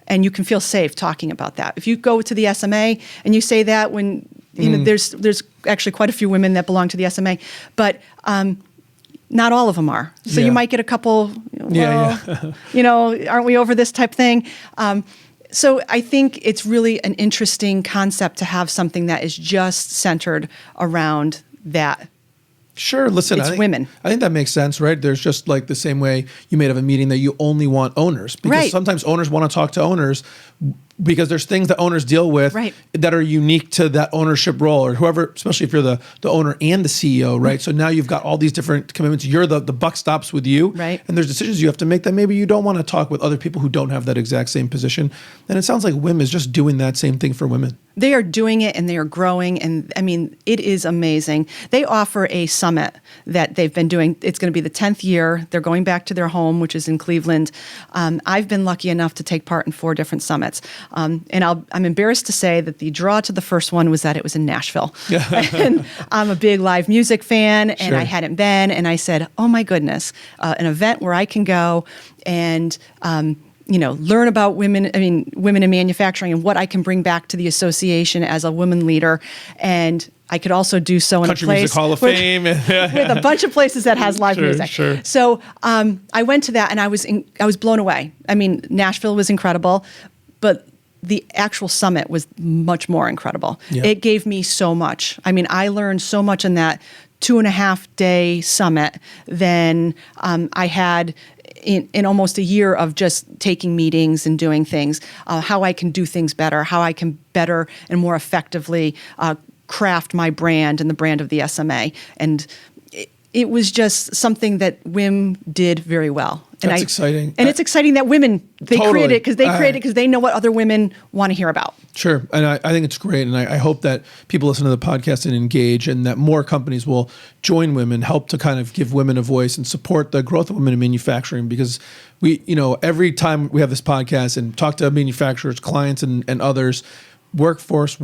And you can feel safe talking about that. If you go to the SMA and you say that when, there's actually quite a few women that belong to the SMA, but not all of them are. So you might get a couple, aren't we over this type thing? So I think it's really an interesting concept to have something that is just centered around that Sure. Listen, It's women. I think that makes sense, right? There's just like the same way you may have a meeting that you only want owners, because Right. sometimes owners want to talk to owners because there's things that owners deal with Right. that are unique to that ownership role, or whoever, especially if you're the owner and the CEO, right? So now you've got all these different commitments. You're the buck stops with you. Right. And there's decisions you have to make that maybe you don't want to talk with other people who don't have that exact same position. And it sounds like WIM is just doing that same thing for women. They are doing it, and they are growing. And I mean, it is amazing. They offer a summit that they've been doing. It's going to be the 10th year. They're going back to their home, which is in Cleveland. I've been lucky enough to take part in 4 different summits. And I'm embarrassed to say that the draw to the first one was that it was in Nashville. And I'm a big live music fan, and Sure. I hadn't been. And I said, oh my goodness, an event where I can go and learn about women in manufacturing and what I can bring back to the association as a women leader. And I could also do so in Country a place Music Hall of with, Fame. with a bunch of places that has live Sure, music. sure. So I went to that, and I was blown away. I mean, Nashville was incredible, but the actual summit was much more incredible. Yeah. It gave me so much. I mean, I learned so much in that 2.5-day summit than I had in almost a year of just taking meetings and doing things, how I can do things better, how I can better and more effectively craft my brand and the brand of the SMA. And it was just something that Wim did very well. That's exciting. And it's exciting that women, they Totally. create it because they know what other women want to hear about. Sure. And I think it's great. And I hope that people listen to the podcast and engage, and that more companies will join women, help to kind of give women a voice and support the growth of women in manufacturing. Because every time we have this podcast and talk to manufacturers, clients, and others, workforce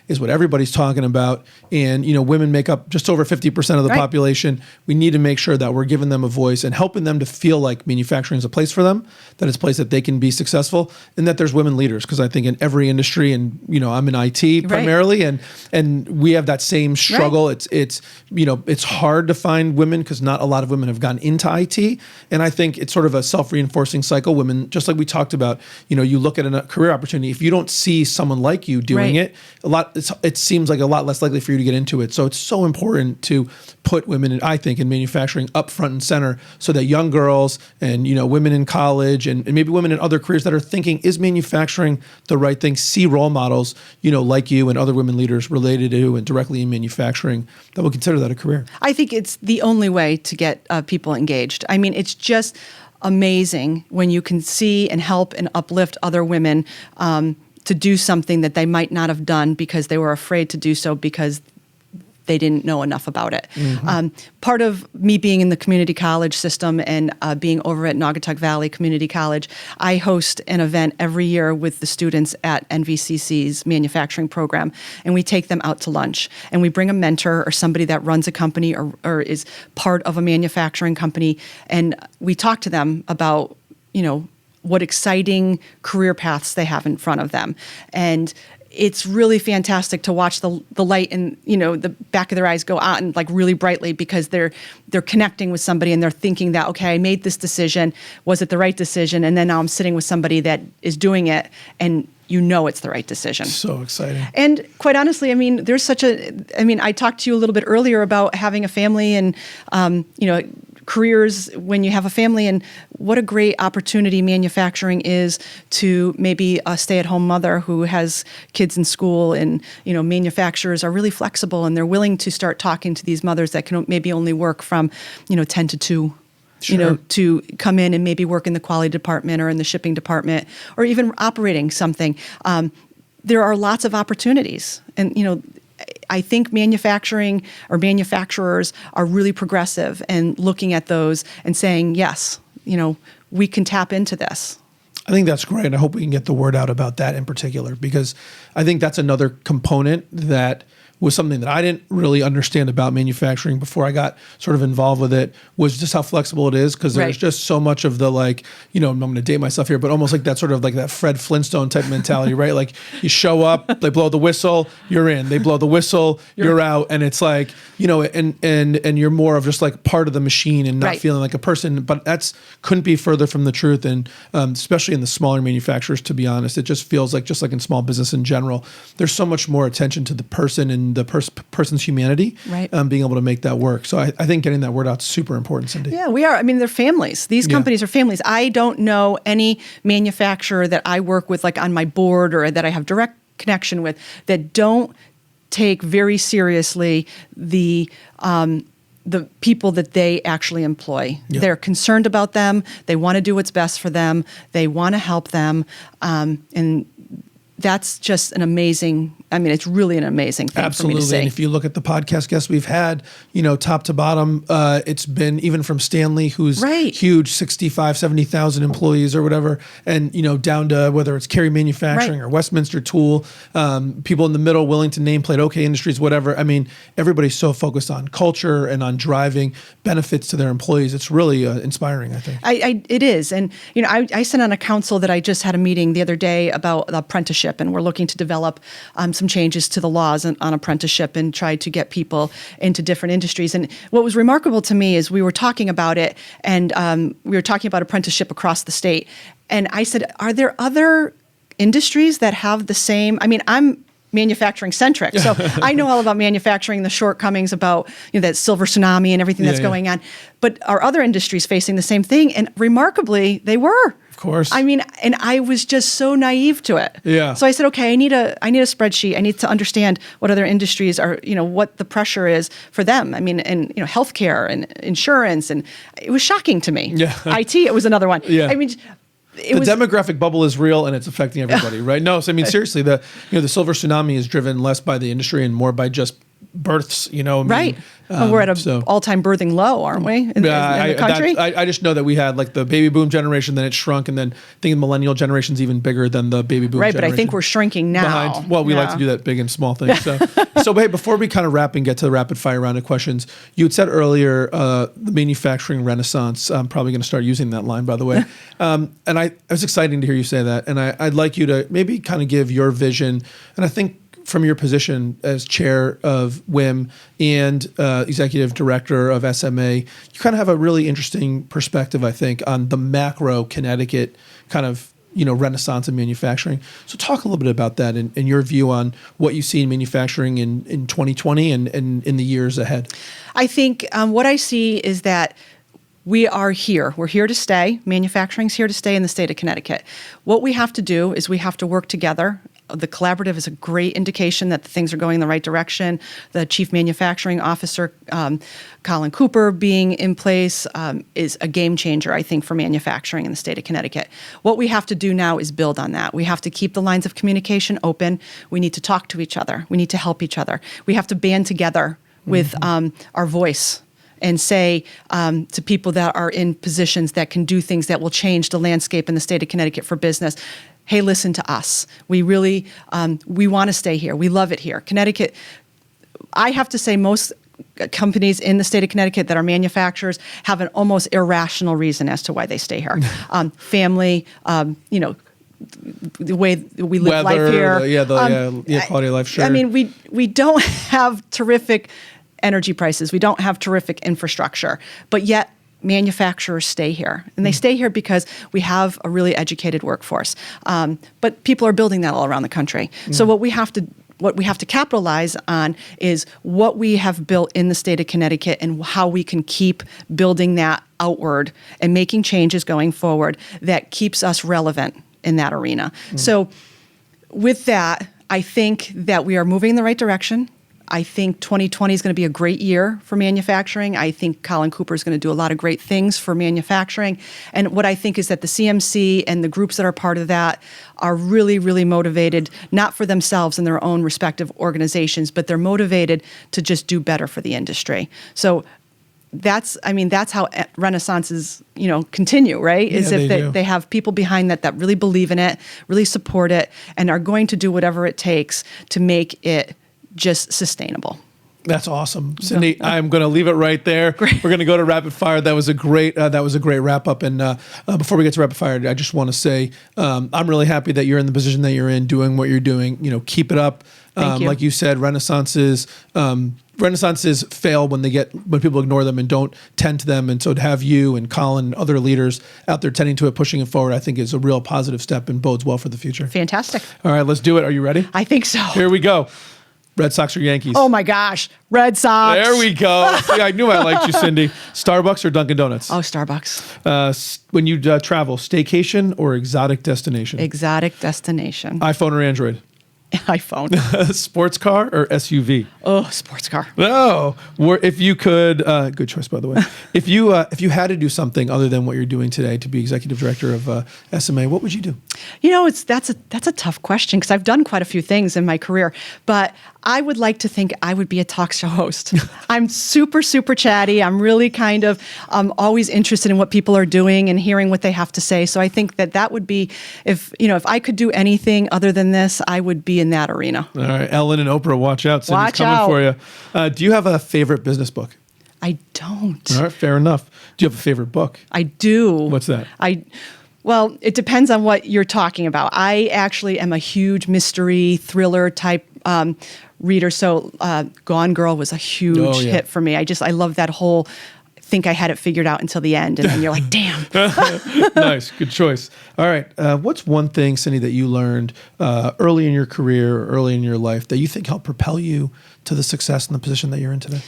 is what everybody's talking about. And, women make up just over 50% of the Right. population. We need to make sure that we're giving them a voice and helping them to feel like manufacturing is a place for them, that it's a place that they can be successful, and that there's women leaders. Because I think in every industry, and, I'm in IT primarily, and we have that same struggle. Right. It's hard to find women because not a lot of women have gotten into IT. And I think it's sort of a self-reinforcing cycle. Women, just like we talked about, you look at a career opportunity, if you don't see someone like you doing Right. it, it seems like a lot less likely for you to get into it. So it's so important to put women, I think, in manufacturing up front and center, so that young girls and women in college and maybe women in other careers that are thinking, is manufacturing the right thing, see role models, like you and other women leaders related to and directly in manufacturing that will consider that a career. I think it's the only way to get people engaged. I mean, it's just amazing when you can see and help and uplift other women to do something that they might not have done because they were afraid to do so because they didn't know enough about it. Mm-hmm. Part of me being in the community college system and being over at Naugatuck Valley Community College, I host an event every year with the students at NVCC's manufacturing program, and we take them out to lunch, and we bring a mentor or somebody that runs a company or is part of a manufacturing company, and we talk to them about, what exciting career paths they have in front of them. And it's really fantastic to watch the light in, the back of their eyes go out and like really brightly, because they're connecting with somebody and they're thinking that, okay, I made this decision. Was it the right decision? And then now I'm sitting with somebody that is doing it, and it's the right decision. So exciting. And quite honestly, there's I talked to you a little bit earlier about having a family and, careers when you have a family, and what a great opportunity manufacturing is to maybe a stay-at-home mother who has kids in school. And manufacturers are really flexible, and they're willing to start talking to these mothers that can maybe only work from 10 to 2. Sure. To come in and maybe work in the quality department or in the shipping department or even operating something. There are lots of opportunities, and I think manufacturing or manufacturers are really progressive and looking at those and saying, yes, we can tap into this. I think that's great. I hope we can get the word out about that in particular, because I think that's another component that was something that I didn't really understand about manufacturing before I got sort of involved with it, was just how flexible it is. Because there's Right. just so much of the I'm going to date myself here, but almost like that sort of like that Fred Flintstone type mentality, right? Like you show up, they blow the whistle, you're in. They blow the whistle, you're out. And it's like, and you're more of just like part of the machine and not Right. feeling like a person. But that's couldn't be further from the truth. And especially in the smaller manufacturers, to be honest, it just feels like, just like in small business in general, there's so much more attention to the person and in the person's humanity, Right. Being able to make that work. So I think getting that word out is super important, Cyndi. Yeah, we are. I mean, they're families. These companies are families. I don't know any manufacturer that I work with, like on my board or that I have direct connection with, that don't take very seriously the people that they actually employ. Yep. They're concerned about them. They want to do what's best for them. They want to help them. And that's just an amazing, I mean, it's really an amazing thing for me to Absolutely. see. And if you look at the podcast guests we've had, top to bottom, it's been even from Stanley, who's Right. huge, 65, 70,000 employees or whatever, and, down to whether it's Carey Manufacturing Right. or Westminster Tool, people in the middle, willing to nameplate OK Industries, whatever. I mean, everybody's so focused on culture and on driving benefits to their employees. It's really inspiring, I think. It is. And, I sat on a council that I just had a meeting the other day about apprenticeship, and we're looking to develop some changes to the laws on apprenticeship and try to get people into different industries. And what was remarkable to me is we were talking about it, and we were talking about apprenticeship across the state. And I said, are there other industries that have the same? I mean, I'm manufacturing centric, so I know all about manufacturing, the shortcomings about that silver tsunami and everything that's going on. But are other industries facing the same thing? And remarkably, they were. Of course. I mean, and I was just so naive to it. Yeah. So I said, okay, I need a spreadsheet. I need to understand what other industries are, what the pressure is for them. I mean, and healthcare and insurance, and it was shocking to me. Yeah. IT, it was another one. Yeah. I mean, The demographic bubble is real and it's affecting everybody, right? No, so I mean, seriously, the silver tsunami is driven less by the industry and more by just births, right. Well, we're at an all-time birthing low, aren't we, in the country? I just know that we had like the baby boom generation, then it shrunk, and then I think the millennial generation's even bigger than the baby boom right, generation. but I think we're shrinking now. We like to do that big and small thing. So hey, before we kind of wrap and get to the rapid fire round of questions, you had said earlier the manufacturing renaissance. I'm probably going to start using that line, by the way. And it was exciting to hear you say that. And I'd like you to maybe kind of give your vision, and I think from your position as chair of WIM and executive director of SMA, you kind of have a really interesting perspective, I think, on the macro Connecticut kind of renaissance in manufacturing. So talk a little bit about that and your view on what you see in manufacturing in 2020 and in the years ahead. I think what I see is that we are here. We're here to stay. Manufacturing's here to stay in the state of Connecticut. What we have to do is we have to work together. The collaborative is a great indication that things are going in the right direction. The chief manufacturing officer, Colin Cooper, being in place is a game changer, I think, for manufacturing in the state of Connecticut. What we have to do now is build on that. We have to keep the lines of communication open. We need to talk to each other. We need to help each other. We have to band together with our voice and say to people that are in positions that can do things that will change the landscape in the state of Connecticut for business, hey, listen to us. We really, we want to stay here. We love it here. Connecticut, I have to say most companies in the state of Connecticut that are manufacturers have an almost irrational reason as to why they stay here. Family, the way we live Weather, life here. Quality of life, sure. I mean, we don't have terrific energy prices. We don't have terrific infrastructure, but yet manufacturers stay here. And they stay here because we have a really educated workforce. But people are building that all around the country. So what we have to capitalize on is what we have built in the state of Connecticut and how we can keep building that outward and making changes going forward that keeps us relevant in that arena. So with that, I think that we are moving in the right direction. I think 2020 is going to be a great year for manufacturing. I think Colin Cooper is going to do a lot of great things for manufacturing. And what I think is that the CMC and the groups that are part of that are really, really motivated, not for themselves and their own respective organizations, but they're motivated to just do better for the industry. So that's how renaissances, continue, right? Is if they have people behind that really believe in it, really support it, and are going to do whatever it takes to make it just sustainable. That's awesome, Cyndi. I'm going to leave it right there. Great. We're going to go to rapid fire. That was a great wrap up. And before we get to rapid fire, I just want to say I'm really happy that you're in the position that you're in, doing what you're doing. Keep it up. Thank you. Like you said, renaissances fail when people ignore them and don't tend to them. And so to have you and Colin and other leaders out there tending to it, pushing it forward, I think is a real positive step and bodes well for the future. Fantastic. All right, let's do it. Are you ready? I think so. Here we go. Red Sox or Yankees? Oh my gosh, Red Sox. There we go. See, I knew I liked you, Cyndi. Starbucks or Dunkin' Donuts? Oh, Starbucks. When you travel, staycation or exotic destination? Exotic destination. iPhone or Android? iPhone. Sports car or SUV? Oh, sports car. No. If you could, good choice, by the way. If you had to do something other than what you're doing today to be executive director of SMA, what would you do? That's a tough question because I've done quite a few things in my career, but I would like to think I would be a talk show host. I'm super, super chatty. I'm really kind of always interested in what people are doing and hearing what they have to say. So I think that would be, if I could do anything other than this, I would be in that arena. All right, Ellen and Oprah, watch out. Cyndi's Watch coming out. for you. Do you have a favorite business book? I don't. All right, fair enough. Do you have a favorite book? I do. What's that? Well, it depends on what you're talking about. I actually am a huge mystery thriller type reader. So Gone Girl was a huge hit for me. I love that whole think I had it figured out until the end. And then you're like, damn. Nice. Good choice. All right. What's one thing, Cyndi, that you learned early in your career or early in your life that you think helped propel you to the success and the position that you're in today?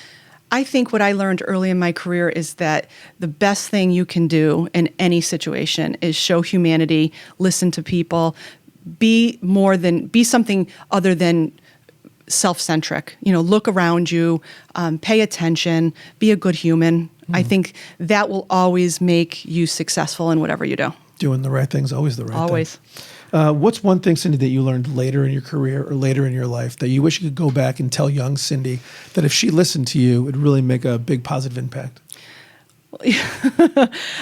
I think what I learned early in my career is that the best thing you can do in any situation is show humanity, listen to people, be something other than self-centric. Look around you, pay attention, be a good human. I think that will always make you successful in whatever you do. Doing the right thing's always the right Always. thing. What's one thing, Cyndi, that you learned later in your career or later in your life that you wish you could go back and tell young Cyndi that if she listened to you, it would really make a big positive impact?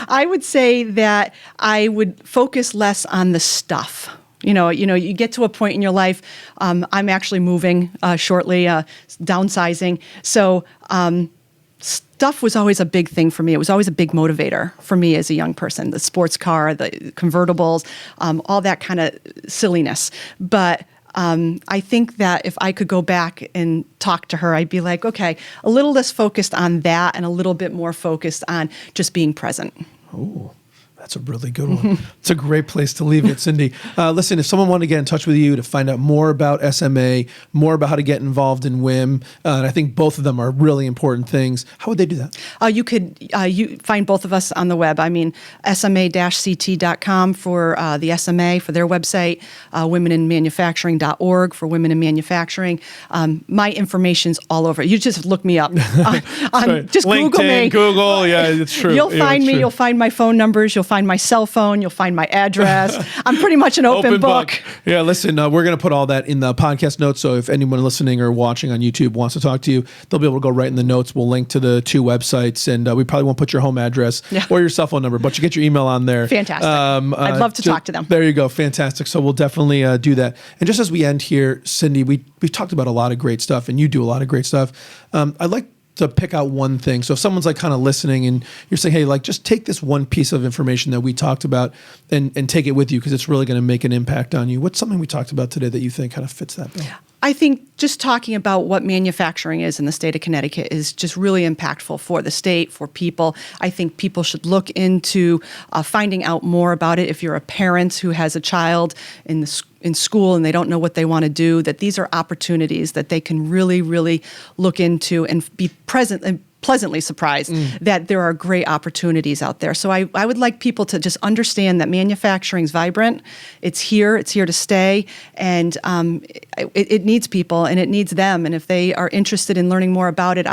I would say that I would focus less on the stuff. You get to a point in your life. I'm actually moving shortly, downsizing. So stuff was always a big thing for me. It was always a big motivator for me as a young person. The sports car, the convertibles, all that kind of silliness. But I think that if I could go back and talk to her, I'd be like, okay, a little less focused on that and a little bit more focused on just being present. Oh, that's a really good one. It's a great place to leave it, Cyndi. Listen, if someone wanted to get in touch with you to find out more about SMA, more about how to get involved in WIM, and I think both of them are really important things, how would they do that? You could find both of us on the web. SMA-CT.com for the SMA, for their website, womeninmanufacturing.org for women in manufacturing. My information's all over. You just look me up. Just LinkedIn, Google me. Google, yeah, it's true. You'll find me. You'll find my phone numbers. You'll find my cell phone. You'll find my address. I'm pretty much an open book. Yeah, listen, we're going to put all that in the podcast notes. So if anyone listening or watching on YouTube wants to talk to you, they'll be able to go right in the notes. We'll link to the two websites, and we probably won't put your home address or your cell phone number, but you get your email on there. Fantastic. I'd love to talk to them. There you go. Fantastic. So we'll definitely do that. And just as we end here, Cyndi, we've talked about a lot of great stuff, and you do a lot of great stuff. I'd like to pick out one thing. So if someone's like kind of listening and you're saying, hey, like just take this one piece of information that we talked about and take it with you because it's really going to make an impact on you. What's something we talked about today that you think kind of fits that bill? I think just talking about what manufacturing is in the state of Connecticut is just really impactful for the state, for people. I think people should look into finding out more about it. If you're a parent who has a child in school and they don't know what they want to do, that these are opportunities that they can really, really look into and be present and pleasantly surprised that there are great opportunities out there. So I would like people to just understand that manufacturing is vibrant. It's here to stay, and it needs people and it needs them. And if they are interested in learning more about it,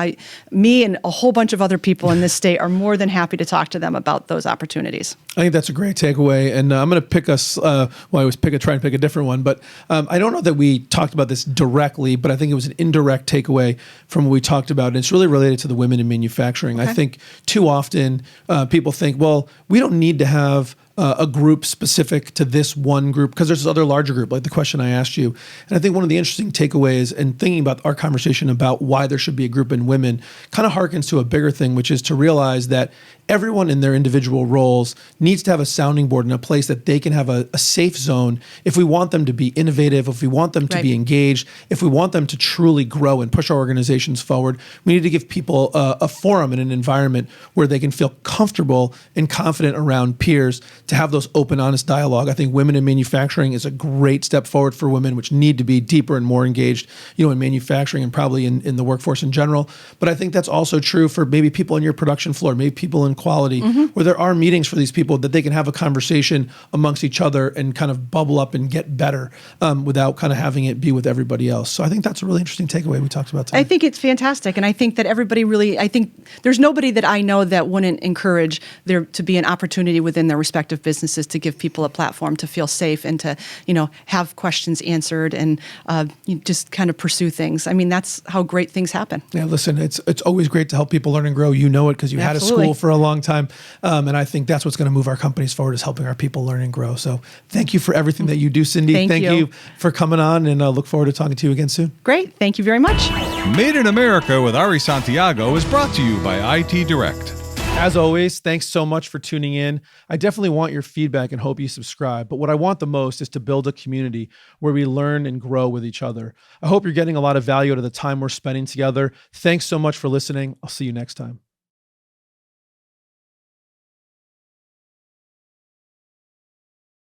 me and a whole bunch of other people in this state are more than happy to talk to them about those opportunities. I think that's a great takeaway, and I'm going to pick us. I always try and pick a different one, but I don't know that we talked about this directly, but I think it was an indirect takeaway from what we talked about, and it's really related to the women in manufacturing. Okay. I think too often people think, well, we don't need to have a group specific to this one group because there's this other larger group, like the question I asked you. And I think one of the interesting takeaways and thinking about our conversation about why there should be a group in women kind of harkens to a bigger thing, which is to realize that everyone in their individual roles needs to have a sounding board and a place that they can have a safe zone if we want them to be innovative, if we want them to be engaged, if we want them to truly grow and push our organizations forward. We need to give people a forum and an environment where they can feel comfortable and confident around peers to have those open, honest dialogue. I think women in manufacturing is a great step forward for women, which need to be deeper and more engaged, in manufacturing and probably in the workforce in general. But I think that's also true for maybe people on your production floor, maybe people in quality, where there are meetings for these people that they can have a conversation amongst each other and kind of bubble up and get better without kind of having it be with everybody else. So I think that's a really interesting takeaway we talked about today. I think it's fantastic. And I think that I think there's nobody that I know that wouldn't encourage there to be an opportunity within their respective businesses to give people a platform to feel safe and to, have questions answered and you just kind of pursue things. I mean, that's how great things happen. Yeah, listen, it's always great to help people learn and grow. You know it because you had a school for a long time. And I think that's what's going to move our companies forward is helping our people learn and grow. So thank you for everything that you do, Cyndi. Thank you for coming on, and I look forward to talking to you again soon. Great. Thank you very much. Made in America with Ari Santiago is brought to you by IT Direct. As always, thanks so much for tuning in. I definitely want your feedback and hope you subscribe. But what I want the most is to build a community where we learn and grow with each other. I hope you're getting a lot of value out of the time we're spending together. Thanks so much for listening. I'll see you next time.